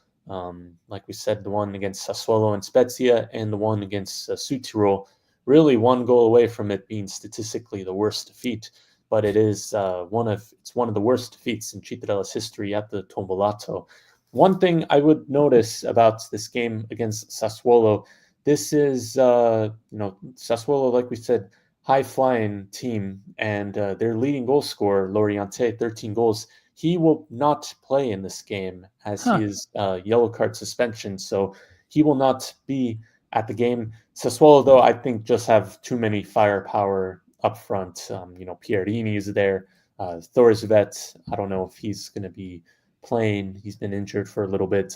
Speaker 1: Like we said, the one against Sassuolo and Spezia and the one against Südtirol, really one goal away from it being statistically the worst defeat. But it is one of the worst defeats in Cittadella's history at the Tombolato. One thing I would notice about this game against Sassuolo, this is Sassuolo, like we said, high-flying team, and their leading goal scorer, Loriente, 13 goals. He will not play in this game as he is yellow card suspension, so he will not be at the game. Sassuolo, though, I think just have too many firepower up front. Pierini is there. Thorsvet, I don't know if he's going to be playing. He's been injured for a little bit.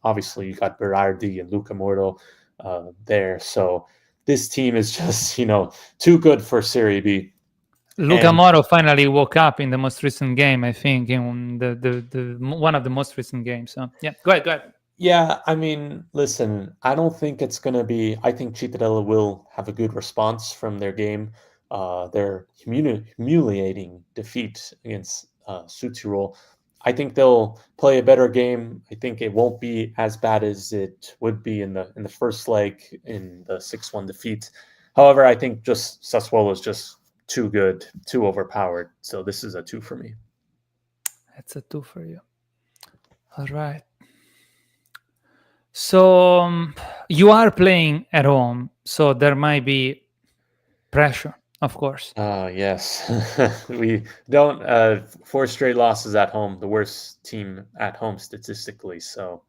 Speaker 1: Obviously, you got Berardi and Luca Morto there. So this team is just, too good for Serie B.
Speaker 2: Luca Moro finally woke up in the most recent game, I think, in the one of the most recent games. So, yeah, go ahead.
Speaker 1: Yeah, I mean, listen, I don't think it's going to be... I think Cittadella will have a good response from their game. Their humiliating defeat against Südtirol. I think they'll play a better game. I think it won't be as bad as it would be in the first leg in the 6-1 defeat. However, I think just Sassuolo is just too good, too overpowered. So this is a 2 for me.
Speaker 2: That's a 2 for you. All right. So you are playing at home, so there might be pressure, of course.
Speaker 1: Yes. We don't 4 straight losses at home, the worst team at home statistically. So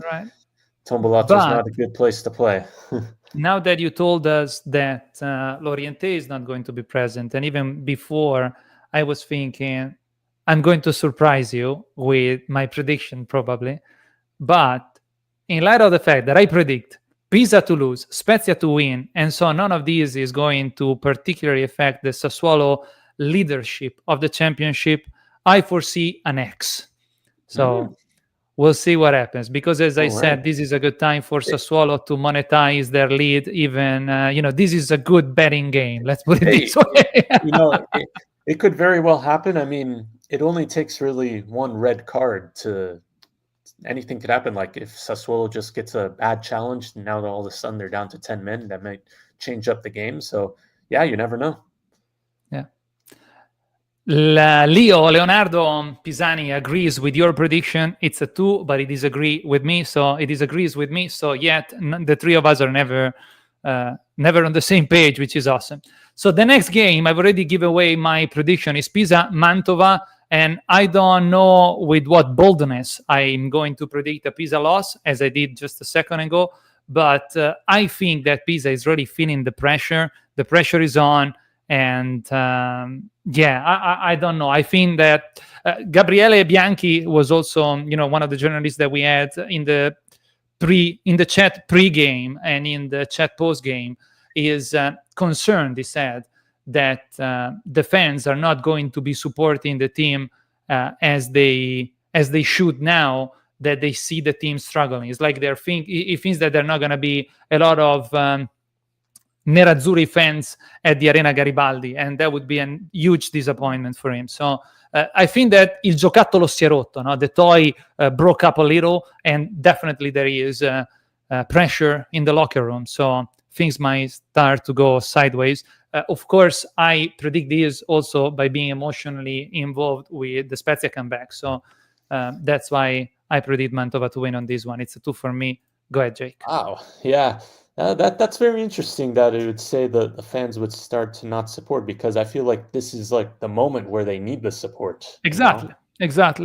Speaker 2: Right.
Speaker 1: Tombolato's
Speaker 2: But
Speaker 1: not a good place to play.
Speaker 2: now that you told us that Loriente is not going to be present, and even before, I was thinking I'm going to surprise you with my prediction, probably. But in light of the fact that I predict Pisa to lose, Spezia to win, and so none of these is going to particularly affect the Sassuolo leadership of the championship, I foresee an X. So we'll see what happens, because as I
Speaker 1: All right.
Speaker 2: said, this is a good time for Sassuolo to monetize their lead. Even this is a good betting game, let's put it
Speaker 1: Hey,
Speaker 2: this way.
Speaker 1: it could very well happen. I mean, it only takes really one red card to anything could happen. Like if Sassuolo just gets a bad challenge, and now all of a sudden they're down to 10 men, that might change up the game. So yeah, you never know.
Speaker 2: Yeah. Leonardo Pisani agrees with your prediction. It's a 2, but he disagrees with me. So yet the three of us are never on the same page, which is awesome. So the next game, I've already given away my prediction, is Pisa Mantova, and I don't know with what boldness I'm going to predict a Pisa loss, as I did just a second ago. But I think that Pisa is really feeling the pressure. The pressure is on. And I don't know. I think that Gabriele Bianchi was also, one of the journalists that we had in the chat pre-game and in the chat post-game, is concerned. He said that the fans are not going to be supporting the team as they should now that they see the team struggling. It's like he thinks that there are not going to be a lot of Nerazzurri fans at the Arena Garibaldi, and that would be a huge disappointment for him. So I think that il giocattolo si è rotto, no? The toy broke up a little, and definitely there is pressure in the locker room. So things might start to go sideways. Of course, I predict this also by being emotionally involved with the Spezia comeback. So that's why I predict Mantova to win on this one. It's a 2 for me. Go ahead, Jake.
Speaker 1: Wow. Yeah. That's very interesting that it would say that the fans would start to not support, because I feel like this is like the moment where they need the support.
Speaker 2: Exactly.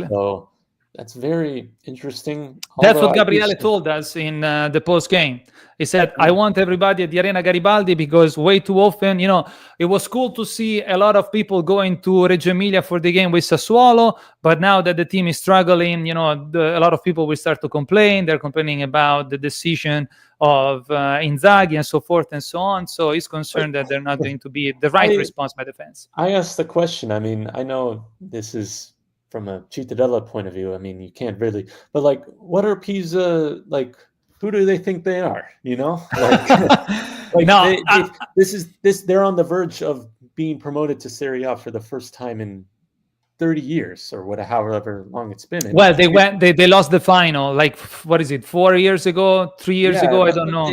Speaker 1: So that's very interesting.
Speaker 2: That's what Gabriele told us in the post game. He said, I want everybody at the Arena Garibaldi because way too often, it was cool to see a lot of people going to Reggio Emilia for the game with Sassuolo, but now that the team is struggling, a lot of people will start to complain. They're complaining about the decision of Inzaghi and so forth and so on. So he's concerned that they're not going to be the right response by the fans.
Speaker 1: I asked the question. I mean, I know this is from a Cittadella point of view. I mean, you can't really, but like, what are Pisa, like, who do they think they are? They're on the verge of being promoted to Serie A for the first time in 30 years or however long it's been.
Speaker 2: Well, they lost the final, like, what is it, 4 years ago, 3 years ago? I don't know.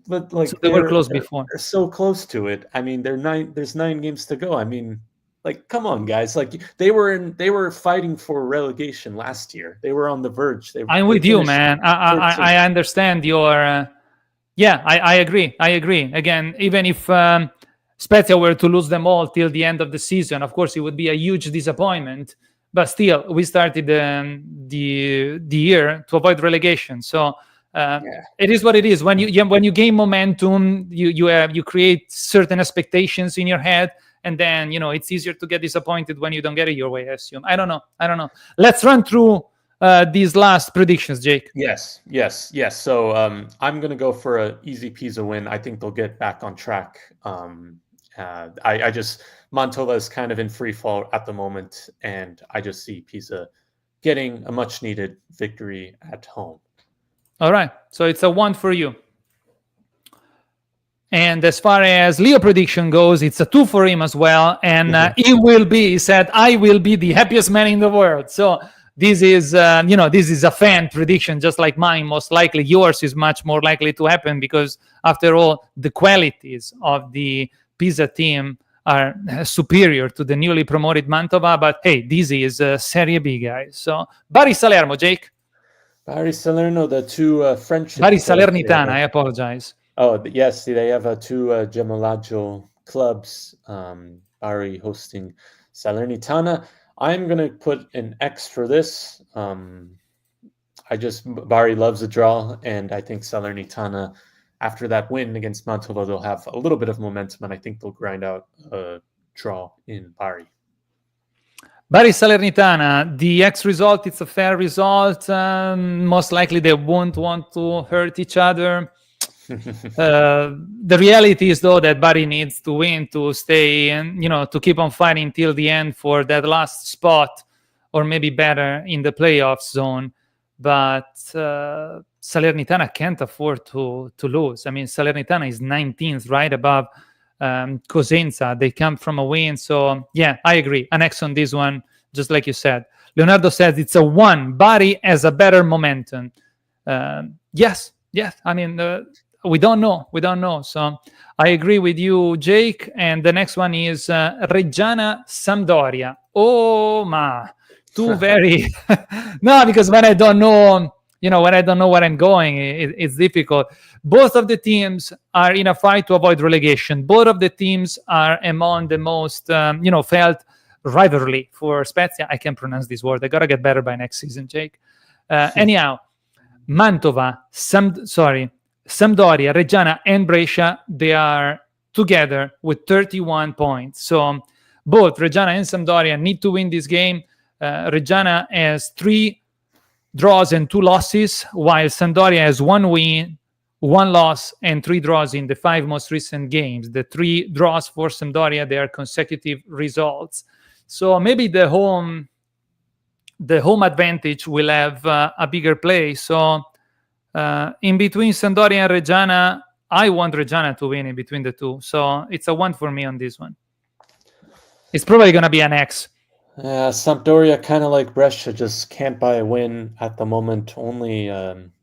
Speaker 1: But like,
Speaker 2: so they were close before.
Speaker 1: They're so close to it. I mean, there's 9 games to go. I mean, like, come on, guys. Like, they were fighting for relegation last year. They were on the verge.
Speaker 2: I'm with you, man. I understand your I agree. Again, even if Spezia were to lose them all till the end of the season, of course it would be a huge disappointment, but still we started the year to avoid relegation. So it is what it is. When you gain momentum, you create certain expectations in your head, and then it's easier to get disappointed when you don't get it your way, I assume. I don't know. Let's run through these last predictions, Jake.
Speaker 1: Yes. So I'm going to go for an easy Pisa win. I think they'll get back on track. Mantova is kind of in free fall at the moment, and I just see Pisa getting a much needed victory at home.
Speaker 2: All right. So it's a 1 for you. And as far as Leo prediction goes, it's a 2 for him as well. And he said, I will be the happiest man in the world. So this is, this is a fan prediction, just like mine. Most likely yours is much more likely to happen because, after all, the qualities of the Pisa team are superior to the newly promoted Mantova. But hey, this is Serie B, guys. So Bari Salermo, Jake.
Speaker 1: Bari Salerno, the two friendship.
Speaker 2: Bari Salernitana, I apologize.
Speaker 1: Oh, yes, they have two Gemellaggio clubs. Bari hosting Salernitana. I'm going to put an X for this. Bari loves a draw, and I think Salernitana, after that win against Mantova, they'll have a little bit of momentum, and I think they'll grind out a draw in Bari.
Speaker 2: Bari Salernitana, the X result, it's a fair result. Most likely they won't want to hurt each other. The reality is, though, that Bari needs to win to stay and, to keep on fighting till the end for that last spot, or maybe better in the playoff zone. But Salernitana can't afford to lose. I mean, Salernitana is 19th, right above Cosenza. They come from a win. So, yeah, I agree. An X on this one, just like you said. Leonardo says it's a 1. Bari has a better momentum. Yes. I mean, we don't know. So I agree with you, Jake. And the next one is Reggiana Sampdoria. Oh, ma. Two very... No, because when I don't know... when I don't know where I'm going, it's difficult. Both of the teams are in a fight to avoid relegation. Both of the teams are among the most, felt rivalry for Spezia. I can't pronounce this word. I got to get better by next season, Jake. Anyhow, Mantova, Sampdoria, Reggiana, and Brescia, they are together with 31 points. So both Reggiana and Sampdoria need to win this game. Reggiana has 3 draws and 2 losses, while Sampdoria has 1 win, 1 loss, and 3 draws in the 5 most recent games. The 3 draws for Sampdoria, they are consecutive results. So maybe the home advantage will have a bigger play. So in between Sampdoria and Reggiana, I want Reggiana to win in between the two. So it's a 1 for me on this one. It's probably going to be an X.
Speaker 1: Sampdoria, kind of like Brescia, just can't buy a win at the moment. Only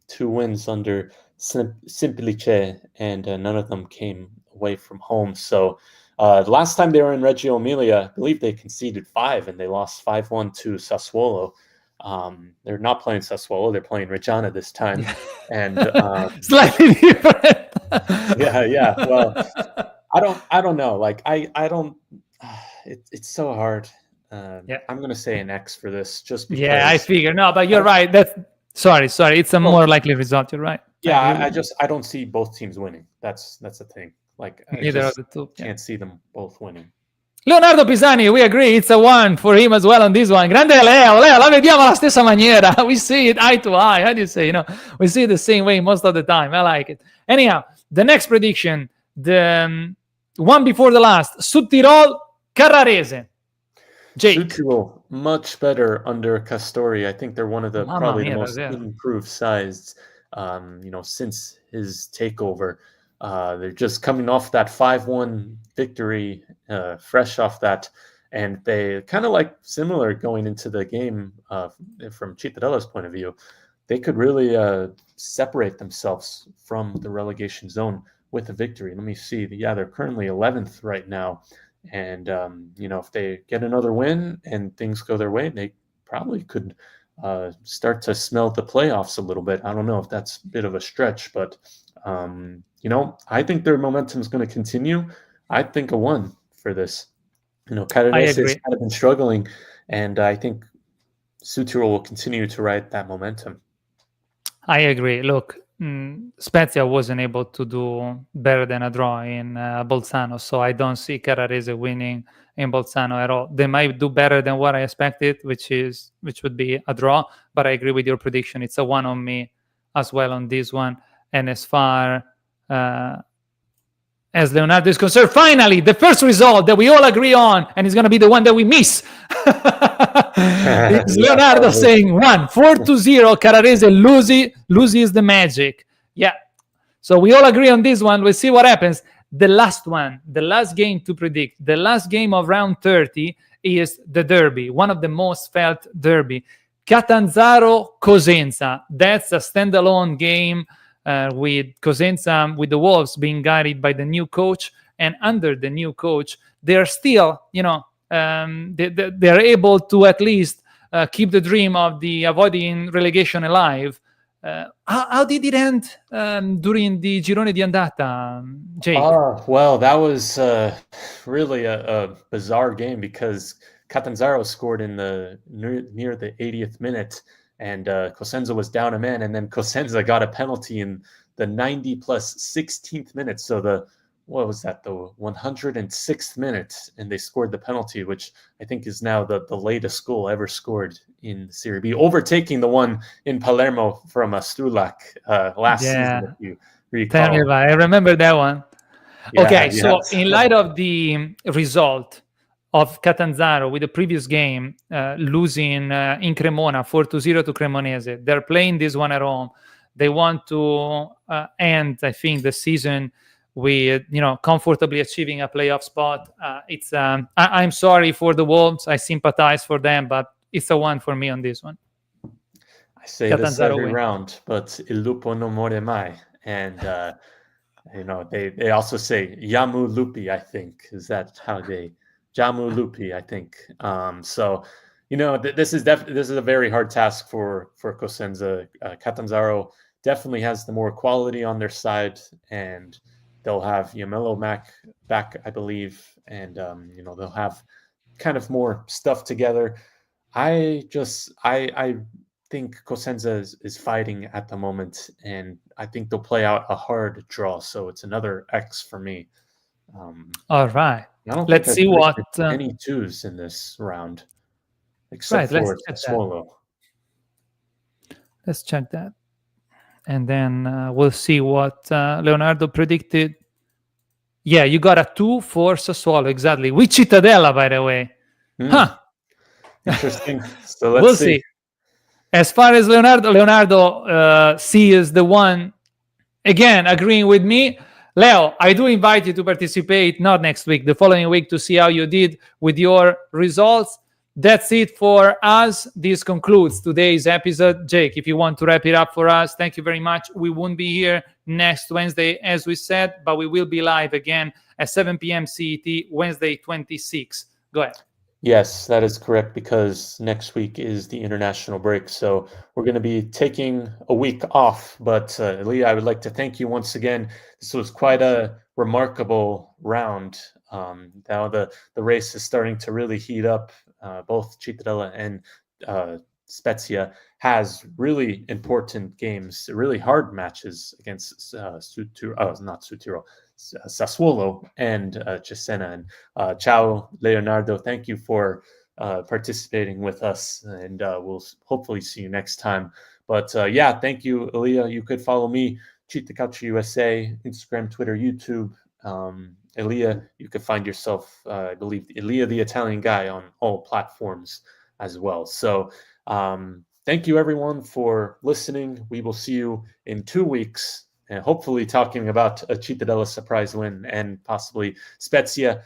Speaker 1: 2 wins under Simplice, and none of them came away from home. So the last time they were in Reggio Emilia, I believe they conceded 5, and they lost 5-1 to Sassuolo. They're not playing Sassuolo; they're playing Reggiana this time, and
Speaker 2: slightly different.
Speaker 1: yeah. Well, I don't know. Like I don't. It's so hard. I'm going to say an X for this, just because.
Speaker 2: Yeah, I figure. No, but you're right. Sorry. It's a more likely result. You're right.
Speaker 1: Yeah, I don't see both teams winning. That's the thing. Like
Speaker 2: neither of the two.
Speaker 1: Can't see them both winning.
Speaker 2: Leonardo Pisani, we agree. It's a 1 for him as well on this one. Grande Leo, la vediamo alla stessa maniera. We see it eye to eye. How do you say? We see it the same way most of the time. I like it. Anyhow, the next prediction, the one before the last, Südtirol, Carrarese. Jake.
Speaker 1: Südtirol, much better under Castori. I think they're one of the probably the most improved sides, since his takeover. They're just coming off that 5-1 victory, fresh off that, and they kind of like similar going into the game from Cittadella's point of view. They could really separate themselves from the relegation zone with a victory. Let me see. Yeah, they're currently 11th right now. And, if they get another win and things go their way, they probably could start to smell the playoffs a little bit. I don't know if that's a bit of a stretch, but, I think their momentum is going to continue. I think a 1 for this. Carrarese has kind of been struggling, and I think Südtirol will continue to ride that momentum.
Speaker 2: I agree. Look, Spezia wasn't able to do better than a draw in Bolzano, so I don't see Carrarese winning in Bolzano at all. They might do better than what I expected, which would be a draw, but I agree with your prediction. It's a 1 on me as well on this one. And as far as Leonardo is concerned, finally, the first result that we all agree on, and it's going to be the one that we miss. It's Leonardo saying 1, 4-0, Carrarese loses the magic. Yeah. So we all agree on this one. We'll see what happens. The last one, the last game to predict, the last game of round 30 is the derby, one of the most felt derby. Catanzaro-Cosenza. That's a standalone game with Cosenza, with the Wolves being guided by the new coach. And under the new coach, they're still, they're able to at least keep the dream of the avoiding relegation alive. How did it end during the Girone di Andata, Jake?
Speaker 1: Well, that was really a bizarre game because Catanzaro scored in the near the 80th minute, and Cosenza was down a man, and then Cosenza got a penalty in the 90 plus 16th minute. So what was that, the 106th minute, and they scored the penalty, which I think is now the latest goal ever scored in Serie B, overtaking the one in Palermo from Stulak last season, if you recall.
Speaker 2: Tell me about it. I remember that one.
Speaker 1: Yeah,
Speaker 2: okay, so in light of the result of Catanzaro with the previous game, losing in Cremona 4-0 to Cremonese, they're playing this one at home. They want to end, I think, the season with comfortably achieving a playoff spot. I'm sorry for the Wolves. I sympathize for them, but it's a one for me on this one.
Speaker 1: I say Catanzaro this every round, but il lupo non muore mai, and they also say Yamu Lupi. I think is that how they Jamu Lupi. I think so. This is a very hard task for Cosenza. Catanzaro definitely has the more quality on their side, and they'll have Yamelo Mac back, I believe, and they'll have kind of more stuff together. I think Cosenza is fighting at the moment, and I think they'll play out a hard draw. So it's another X for me.
Speaker 2: All right.
Speaker 1: Let's see what any twos in this round, except for Sassuolo.
Speaker 2: Let's check that, and then we'll see what Leonardo predicted. Yeah, you got a 2 for Sassuolo, exactly. With Cittadella, by the way. Huh.
Speaker 1: Interesting. So let's
Speaker 2: we'll see. As far as Leonardo sees the one, again, agreeing with me. Leo, I do invite you to participate, not next week, the following week, to see how you did with your results. That's it for us. This concludes today's episode. Jake, if you want to wrap it up for us, thank you very much. We won't be here next Wednesday, as we said, but we will be live again at 7 p.m. CET, Wednesday 26. Go ahead.
Speaker 1: Yes, that is correct, because next week is the international break. So we're going to be taking a week off. But Leah, I would like to thank you once again. This was quite a remarkable round. Now the race is starting to really heat up. Both Cittadella and Spezia has really important games, really hard matches against Sassuolo and Cesena. And ciao, Leonardo. Thank you for participating with us, and we'll hopefully see you next time. But yeah, thank you, Elia. You could follow me, Cheat the Culture USA, Instagram, Twitter, YouTube. Elia, you could find yourself, I believe, Elia the Italian Guy on all platforms as well. So thank you, everyone, for listening. We will see you in 2 weeks, and hopefully talking about a Cittadella surprise win and possibly Spezia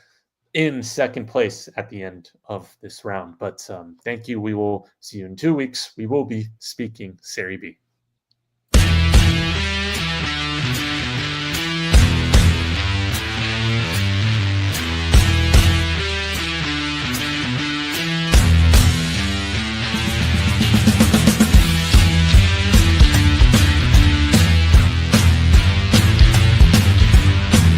Speaker 1: in second place at the end of this round. But thank you. We will see you in 2 weeks. We will be speaking Serie B.